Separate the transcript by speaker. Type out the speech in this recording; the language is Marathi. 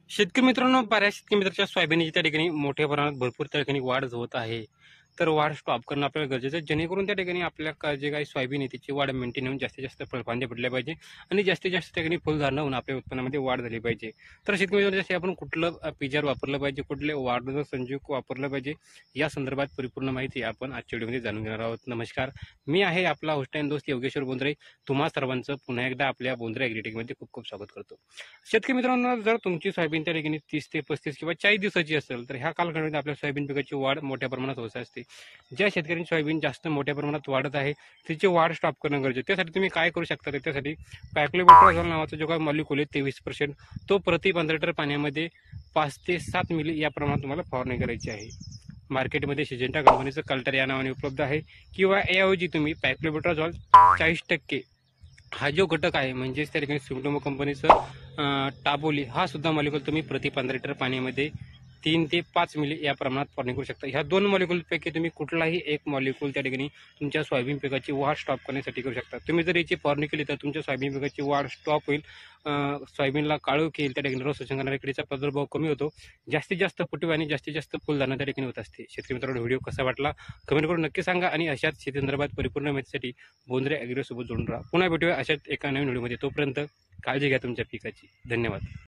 Speaker 1: शेतकरी मित्रांनो, बऱ्याच शेतकरी मित्रांच्या सोयाबीनची त्या ठिकाणी मोठ्या प्रमाणात भरपूर त्या ठिकाणी वाढ होत आहे. तर वाढ स्टॉप करणं आपल्याला गरजेचं आहे, जेणेकरून त्या ठिकाणी आपल्या जे काही सोयाबीन आहे त्याची वाढ मेंटेन होऊन जास्तीत जास्त फळफांदे पडल्या पाहिजे आणि जास्तीत जास्त त्या ठिकाणी फुलधारणा होऊन आपल्या उत्पन्नामध्ये वाढ झाली पाहिजे. तर शेतकरी मित्रांनो, जसे आपण कुठलं पिजार वापरलं पाहिजे, कुठले वाढ संयुग वापरलं पाहिजे, या संदर्भात परिपूर्ण माहिती आपण आजच्या व्हिडिओमध्ये जाणून घेणार आहोत. नमस्कार, मी आहे आपला होस्ट अँड दोस्त योगेश्वर बोंद्रे. तुम्हा सर्वांचं पुन्हा एकदा आपल्या बोंद्रे ॲग्रीटेकमध्ये खूप खूप स्वागत करतो. शेतकरी मित्रांनो, जर तुमची सोयाबीन त्या ठिकाणी 30 ते 35 किंवा 40 दिवसाची असेल, तर ह्या कालखंडामध्ये आपल्या सोयाबीन पिकाची वाढ मोठ्या प्रमाणात होत असते. ज्या शेतकऱ्यांची सोयाबीन जास्त मोठ्या प्रमाणात वाढत आहे, त्याची वाढ स्टॉप करणं गरजेचं. त्यासाठी तुम्ही काय करू शकता, त्यासाठी पॅक्लोबेट्राझोल नावाचा जो काही मॉलिक्यूल आहे 23%, तो प्रति 15 लिटर पाण्यामध्ये 5 ते 7 मिली या प्रमाणात तुम्हाला फवारणी करायची आहे. मार्केटमध्ये सिजेंटा कंपनीचं कल्टर या नावाने उपलब्ध आहे, किंवा याऐवजी तुम्ही पॅक्लोबेट्राझोल 40% हा जो घटक आहे, म्हणजेच त्या ठिकाणी सुमटोमो कंपनीचं टाबोली हा सुद्धा मॉलिक्यूल तुम्ही प्रति 15 लिटर पाण्यामध्ये 3 ते 5 मिली या प्रमाणात फवारणी करू शकता. ह्या दोन मॉलिक्यूलपैकी तुम्ही कुठलाही एक मॉलिक्यूल त्या ठिकाणी तुमच्या सोयाबीन पिकाची वाढ स्टॉप करण्यासाठी करू शकता. तुम्ही जर याची फवारणी केली तर तुमच्या सोयाबीन पिकाची वाढ स्टॉप होईल, सोयाबीनला काळोख येईल, त्या ठिकाणी रोग शोषण करणाऱ्या किडीचा प्रादुर्भाव कमी होतो, जास्तीत जास्त फुटवे आणि जास्तीत जास्त फुलधारणा त्या ठिकाणी होत असते. शेतकरी मित्रांनो, व्हिडिओ कसा वाटला कमेंट करून नक्की सांगा आणि अशाच शेती संदर्भात परिपूर्ण माहितीसाठी बोंद्रे ॲग्रोसोबत जोडून राहा. पुन्हा भेटूया अशाच एका नवीन व्हिडिओमध्ये. तोपर्यंत काळजी घ्या तुमच्या पिकाची. धन्यवाद.